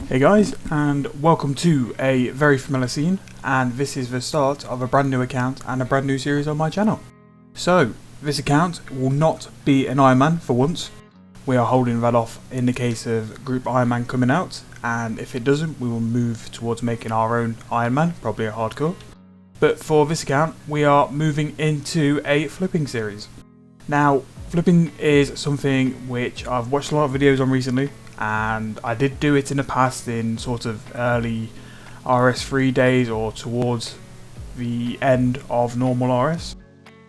Hey guys, and welcome to a very familiar scene, and this is the start of a brand new account and a brand new series on my channel. So, this account will not be an Iron Man for once. We are holding that off in the case of Group Iron Man coming out, and if it doesn't, we will move towards making our own Iron Man, probably a hardcore. But for this account, we are moving into a flipping series. Now, flipping is something which I've watched a lot of videos on recently, and I did do it in the past in sort of early RS3 days or towards the end of normal RS,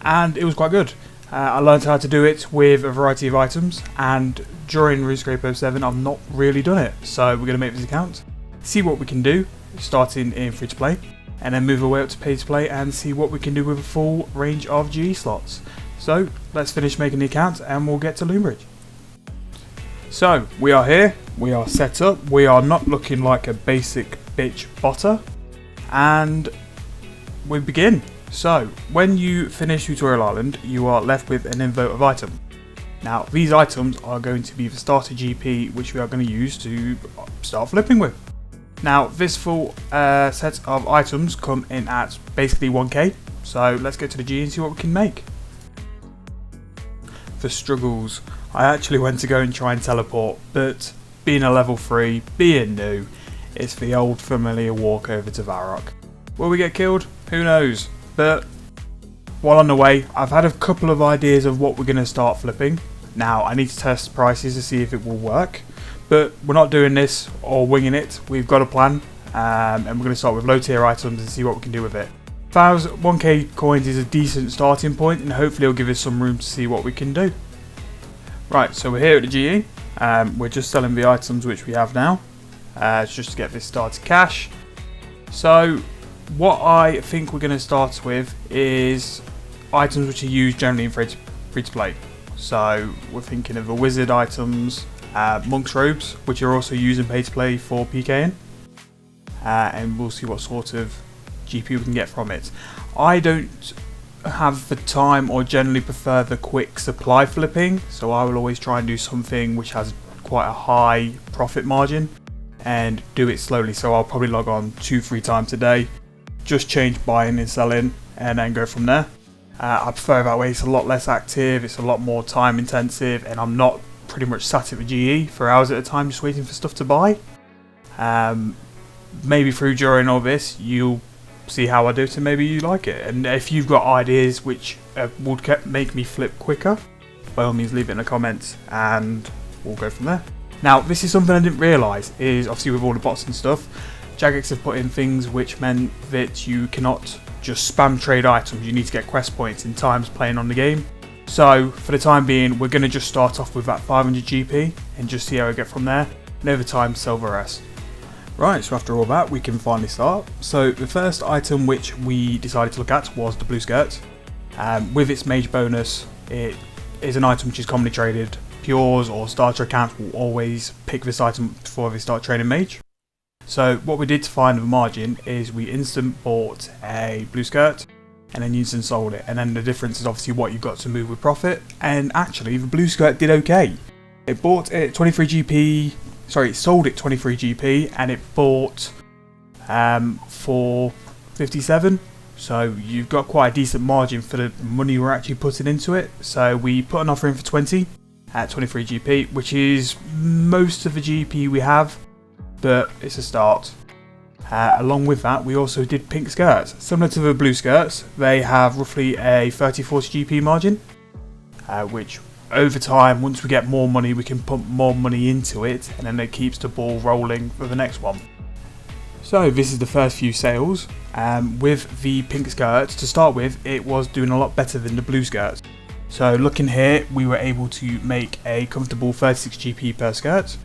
and it was quite good. I learned how to do it with a variety of items, and during RuneScape 07 I've not really done it, so we're going to make this account, see what we can do starting in free to play, and then move our way up to pay to play and see what we can do with a full range of GE slots. So let's finish making the account and we'll get to Loom Bridge. So we are here, we are set up, we are not looking like a basic bitch botter, and we begin. So when you finish Tutorial Island, you are left with an inventory of item. Now these items are going to be the starter GP which we are going to use to start flipping with. Now this full set of items come in at basically 1k, so let's go to the G and see what we can make. The struggles. I actually went to go and try and teleport, but being a level 3, being new, it's the old familiar walk over to Varrock. Will we get killed? Who knows? But while on the way, I've had a couple of ideas of what we're going to start flipping. Now I need to test prices to see if it will work, but we're not doing this or winging it. We've got a plan, and we're going to start with low tier items and see what we can do with it. 1k coins is a decent starting point, and hopefully it'll give us some room to see what we can do. Right, so we're here at the GE, we're just selling the items which we have now, just to get this started cash. So what I think we're going to start with is items which are used generally in free to play. So we're thinking of the wizard items, monk's robes, which are also used in pay to play for PKing, and we'll see what sort of GP we can get from it. I don't have the time or generally prefer the quick supply flipping, so I will always try and do something which has quite a high profit margin and do it slowly. So I'll probably log on 2-3 times a day, just change buying and selling, and then go from there. I prefer that way. It's a lot less active, it's a lot more time intensive, and I'm not pretty much sat at the GE for hours at a time just waiting for stuff to buy. Maybe during all this you'll see how I do it and maybe you like it, and if you've got ideas which would make me flip quicker, by all means leave it in the comments and we'll go from there. Now this is something I didn't realise, is obviously with all the bots and stuff, Jagex have put in things which meant that you cannot just spam trade items, you need to get quest points in times playing on the game. So for the time being we're going to just start off with that 500 GP and just see how we get from there, and over time sell the rest. Right, so after all that we can finally start. So the first item which we decided to look at was the blue skirt. With its mage bonus, it is an item which is commonly traded. Pures or starter accounts will always pick this item before they start trading mage. So what we did to find the margin is we instant bought a blue skirt and then instant sold it, and then the difference is obviously what you've got to move with profit, and actually the blue skirt did okay. It bought it 23 GP. Sorry, it sold it 23 GP and it bought for 57, so you've got quite a decent margin for the money we're actually putting into it. So we put an offer in for 20 at 23 GP, which is most of the GP we have, but it's a start. Along with that we also did pink skirts. Similar to the blue skirts, they have roughly a 30-40 GP margin, which over time, once we get more money, we can pump more money into it, and then it keeps the ball rolling for the next one. So this is the first few sales. With the pink skirt, to start with, it was doing a lot better than the blue skirt. So looking here, we were able to make a comfortable 36 GP per skirt,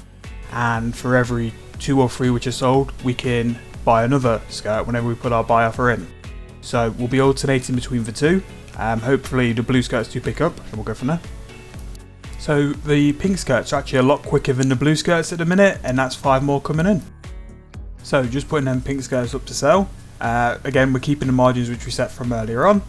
and for every 2 or 3 which are sold, we can buy another skirt whenever we put our buy offer in. So we'll be alternating between the two. Hopefully the blue skirts do pick up, and we'll go from there. So the pink skirts are actually a lot quicker than the blue skirts at the minute, and that's 5 more coming in. So just putting them pink skirts up to sell. Again, we're keeping the margins which we set from earlier on.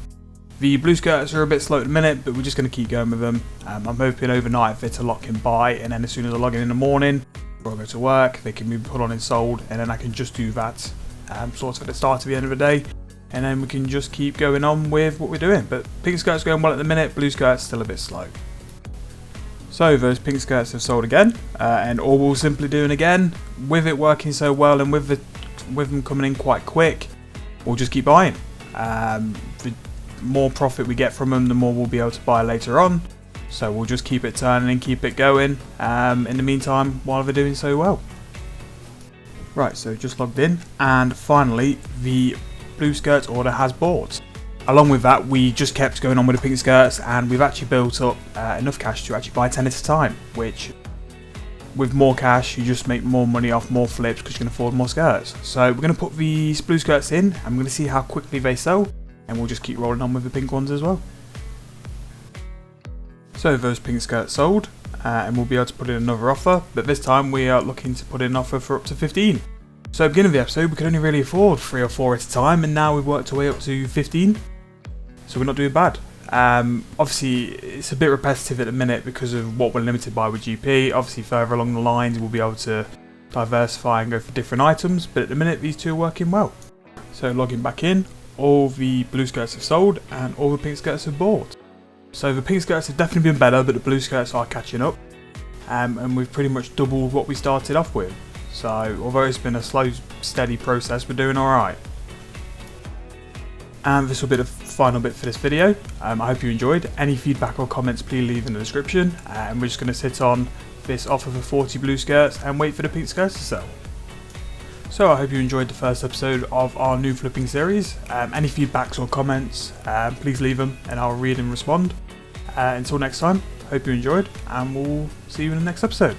The blue skirts are a bit slow at the minute, but we're just going to keep going with them. I'm hoping overnight for it to lock in buy, and then as soon as I log in the morning, before I go to work. They can be put on and sold, and then I can just do that sort of at the start of the end of the day, and then we can just keep going on with what we're doing. But pink skirt's going well at the minute, blue skirt's still a bit slow. So those pink skirts have sold again, and all we're simply doing again, with it working so well and with them coming in quite quick, we'll just keep buying. The more profit we get from them, the more we'll be able to buy later on. So we'll just keep it turning and keep it going in the meantime while they're doing so well. Right, so just logged in, and finally the blue skirt order has bought. Along with that, we just kept going on with the pink skirts, and we've actually built up enough cash to actually buy 10 at a time, which with more cash you just make more money off more flips because you can afford more skirts. So we're going to put these blue skirts in, and we're going to see how quickly they sell, and we'll just keep rolling on with the pink ones as well. So those pink skirts sold, and we'll be able to put in another offer, but this time we are looking to put in an offer for up to 15. So at the beginning of the episode we could only really afford 3 or 4 at a time, and now we've worked our way up to 15. So we're not doing bad. Obviously it's a bit repetitive at the minute because of what we're limited by with GP. Obviously further along the lines we'll be able to diversify and go for different items, but at the minute these two are working well. So logging back in, all the blue skirts have sold and all the pink skirts have bought. So the pink skirts have definitely been better, but the blue skirts are catching up, and we've pretty much doubled what we started off with. So although it's been a slow, steady process, we're doing alright. And this will be the final bit for this video. I hope you enjoyed. Any feedback or comments, please leave in the description. And we're just going to sit on this offer for 40 blue skirts and wait for the pink skirts to sell. So I hope you enjoyed the first episode of our new flipping series. Any feedbacks or comments, please leave them and I'll read and respond. Until next time, hope you enjoyed, and we'll see you in the next episode.